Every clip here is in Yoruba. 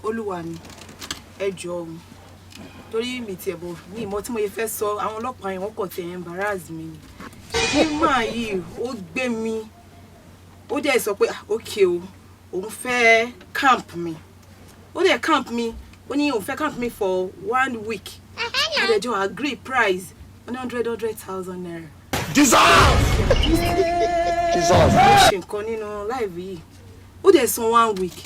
Olúwa mi ẹ jọ̀ọ́ torí mi ti ẹ̀bọ̀ ní ìmọ̀ tí mo yẹ fẹ́ sọ àwọn ọlọ́pàá yẹn wọ́n kọ̀ tí embarrass mi ni ṣùgbọ́n máa yìí ó gbé mi ó dẹ̀ sọ pé okay o òun fẹ́ camp mi ó dẹ̀ camp mi ó ní òun fẹ́ camp mi for 1 week àdẹ̀jọ́ agree price 100,000 naira. Jesus! Jesus! ó ṣe nǹkan nínú live yìí ó dẹ̀ san 1 week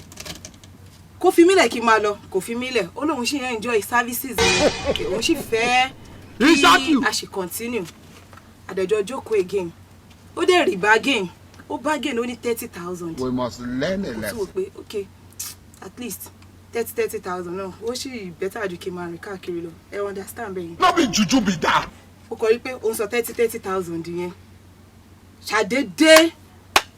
kò fi mí lẹ̀ kí n máa lọ kò fi mí lẹ̀ ó lóun ṣì ń enjoy services mi òun sì fẹ́ kí a ṣe continue àdẹ̀jọ́ jókòó again ó dẹ̀ rí bargain ó bargain ó ní 30,000. We must learn a lesson. ó tún wò pé okay at least 30,000 náà ó sì better ju kí n máa rìn káàkiri lọ ẹ understand bẹ́ẹ̀. No be juju be that. ó kọ rí pé òun sọ 30,000 yẹn ṣàdédé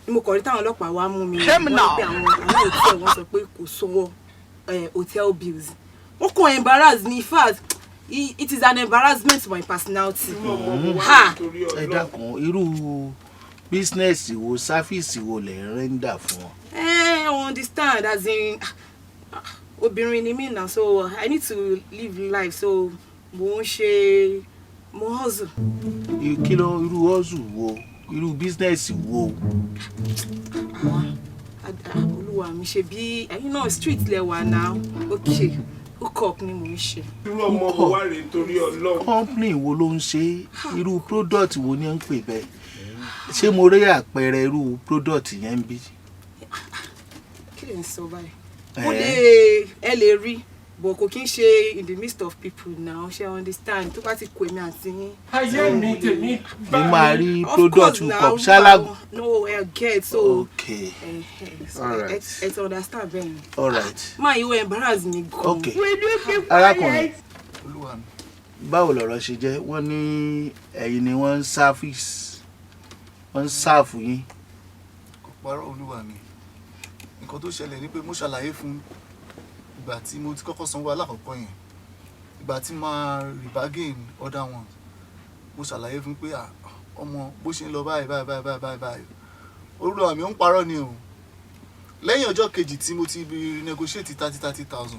ni mo kọ̀ rí táwọn ọlọ́pàá wá mú mi wọ́n pé àwọn hotel wọ́n sọ pé kò sanwó hotel bills wọ́n kàn embarrass me in fact it is an embarrassment to my personality. ẹ dákun irú business wo service wo lè render fún ọ. I understand as in obìnrin ni mí now so I need to live life so mo ń ṣe mo hustle. kí ló irú hustle wo irú business wo. Olúwa mi ṣe bí ẹ̀yin náà street lẹ́wà now okay hook up ni mo ń ṣe. irú ọmọ wo wá rèé torí Ọlọ́run. company wo ló ń ṣe irú product wo ni ń pè bẹ́ẹ̀ ṣé mo rí àpẹẹrẹ irú product yẹn ń bí. kí lè ń sọ báyìí mo lè ẹ lè rí but kò kí n ṣe in the midst of people now ṣe understand tó bá ti kó èmi àti yín. ayé mi tèmi bá mi. máa rí product pop ṣáláàgù. no I get so. okay all right ẹ understand bẹ́ẹ̀ ni. all right. máa yíwọ embarrass mi gan. okay arákùnrin báwo lọ̀rọ̀ ṣe jẹ́ wọ́n ní ẹ̀yin ni wọ́n ń service wọ́n ń sáàfù yín. kò parọ́ olúwa mi nǹkan tó ṣẹlẹ̀ ni pé mo ṣàlàyé fún ìgbà tí mo ti kọ́kọ́ sanwó alákọ̀ọ́kọ́ yẹn ìgbà tí máa rí bargain other ones mo ṣàlàyé fún pé ọmọ bó ṣe ń lọ báyìí olúwa mi ó ń parọ́ ni o lẹ́yìn ọjọ́ kejì tí mo ti renegotiate 30,000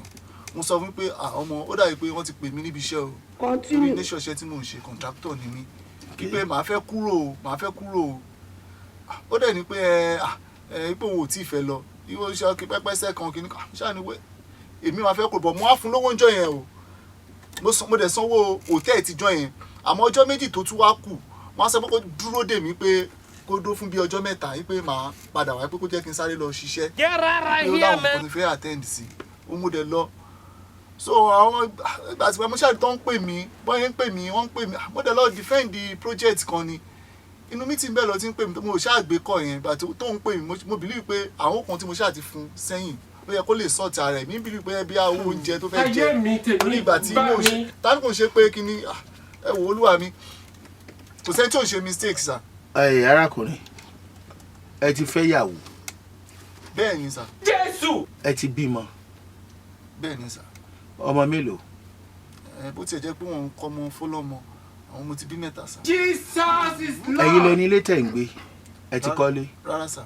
mo sọ fún pé ọmọ ó dàbí pé wọ́n ti pè mí níbi iṣẹ́ o torí nation iṣẹ́ tí mò ń ṣe contractor ni mí pé màá fẹ́ kúrò o ó dẹ̀ ní pé ipò òun ò tí ì fẹ́ lọ ìwọ iṣẹ́ ọkì pẹ́pẹ́sẹ́ kan kìíní kan ṣáà ni pé èmi máa fẹ́ kúrò bọ̀ mo á fún lówó ńjọ́ yẹn o mo dẹ̀ sanwó hòtẹ́ẹ̀lì tíjọ́ yẹn àmọ́ ọjọ́ méjì tó tún wá kù wọ́n á sọ pé kó dúró dè mí pé kó dó fún bí ọjọ́ mẹ́ta yìí pé màá padà wá pé kó jẹ́ kí n sáré lọ ṣiṣẹ́ pé ó láwọn nǹkan tó fẹ́ attend sí ó mú dẹ̀ lọ so àwọn ìgbà tí mo ṣáà tó ń pè mí bọ́n ń pè mí wọ́n ń pè mí mo dẹ̀ lọ defend the project kan ni inú meeting bẹ́ẹ̀ lọ ti ń pè mí mo ṣáà gbé kọ́ yẹn ìgbà tó ń pè mí mo believe pé àwọn kan tí mo ṣáà ti fún sẹ́yìn ó yẹ kó lè sort ara ẹ̀ mi believe pé bí owó oúnjẹ tó fẹ́ jẹ lórí ìgbà tí mo ṣe tàbí kò ṣe pé kí ni ẹ wò olúwa mi kò sẹ́ni tí ò ṣe mistake sà. arákùnrin ẹ ti fẹ́ yàwó. bẹ́ẹ̀ ni sà. Jésù. ẹ ti bímọ. bẹ́ẹ̀ ni sà. ọmọ mélòó. bó tiẹ̀ jẹ́ pé wọ́n ń kọ́ ọmọ fọlọ́mọ àwọn mo ti bí mẹ́ta sà. Jesus is Lord. ẹ̀yin lẹ ní ilé tẹ̀ ń gbé ẹ ti kọ́lé. rárá sà.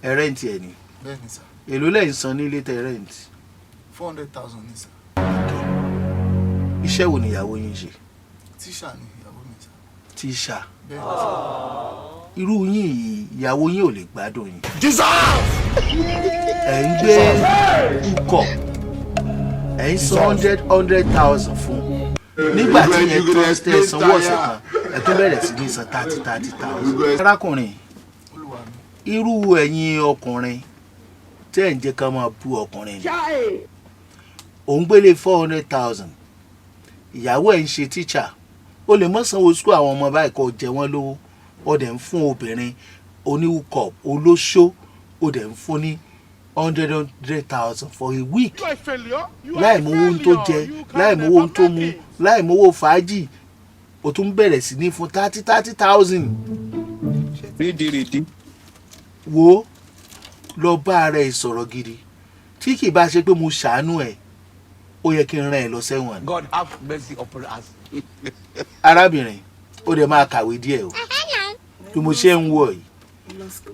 ẹ rẹ́ǹtì ẹ̀ ni. bẹ́ẹ̀ ni sà. èló lẹ́yìn san ní ilé tẹ̀ rẹ́ǹtì. 400,000 ni sà. iṣẹ́ wo nìyàwó yín ṣe. tíṣà ni ìyàwó mi sà. tíṣà. bẹ́ẹ̀ ni sà. irú yín yìí ìyàwó yín ò lè gbádùn yín. Jesus! ẹ̀ ń gbé ukọ̀ ẹ̀ ń san 100,000 fún nígbà tí yẹn tó tẹ sanwó ọ̀sẹ̀ kan ẹ̀ tó bẹ̀rẹ̀ sí ní san 30,000. arákùnrin irú ẹ̀yin ọkùnrin tẹ́ ẹ̀ ń jẹ́ ká máa bú ọkùnrin ni òun gbélé 400,000 ìyàwó ẹ̀ ń ṣe tíṣà ó lè mọ́ sanwó sukú àwọn ọmọ báyìí kó jẹ wọ́n lówó ó dẹ̀ ń fún obìnrin oníwùkọ̀ olóṣó ó dẹ̀ ń fún ní 100,000 for a week láì mọ owó tó jẹ láì mọ owó tó mu láì mọ owó fàájì ó tún bẹ̀rẹ̀ sí ní fún 30,000. Rédèrèdè. wo lọ bá ara ẹ sọ̀rọ̀ gidi tí kì í bá ṣe pé mo ṣàánú ẹ ó yẹ kí n rán ẹ lọ sẹ́wọ̀n. God have mercy upon us. arábìnrin ó dẹ̀ máa kàwé díẹ̀ o bí mo ṣe ń wọ̀ yìí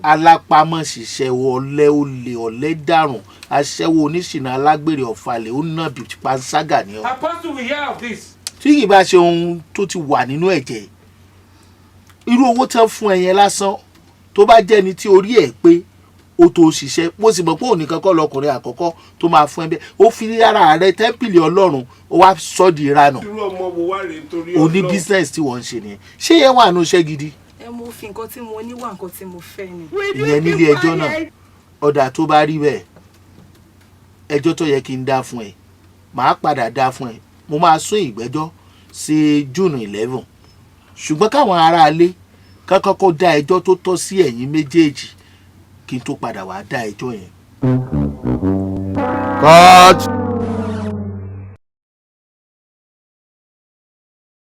alápámọ́ ṣiṣẹ́ ọ̀lẹ olè ọ̀lẹ dàrùn aṣẹ́wó oníṣìnà alágbèrè ọ̀fàlẹ̀ ó nà bí panṣágà ni ọ́. Apostle, we hear of this. tí kì bá ṣe ohun tó ti wà nínú ẹ̀jẹ̀ irú owó tán fún ẹyẹn lásán tó bá jẹ́ni tí orí ẹ̀ pé ó tó ṣiṣẹ́ mo sì mọ̀ pé òní kankan lọkùnrin àkọ́kọ́ tó máa fún ẹ bẹ́ẹ̀ ó fi ara rẹ tẹ́ḿpìlì ọlọ́run ó wá sọ́ di ìranù Irú ọmọ wo wá rèé torí ó ní business tí wọ́n ń ṣe nìyẹn ṣé yẹn wà nù iṣẹ́ gidi. Mo fi nǹkan tí mo ní wá nǹkan tí mo fẹ́ ni. ìyẹn nílé ẹjọ́ náà ọ̀dà tó bá rí bẹ́ẹ̀ ẹjọ́ tó yẹ kí n dá fún ẹ màá padà dá fún ẹ mo máa sún ìgbẹ́jọ́ sí June 11 ṣùgbọ́n káwọn aráalé kankan kó dá ẹjọ́ tó tọ́ sí ẹ̀yin méjèèjì kí n tó padà wá dá ẹjọ́ yẹn. Cut.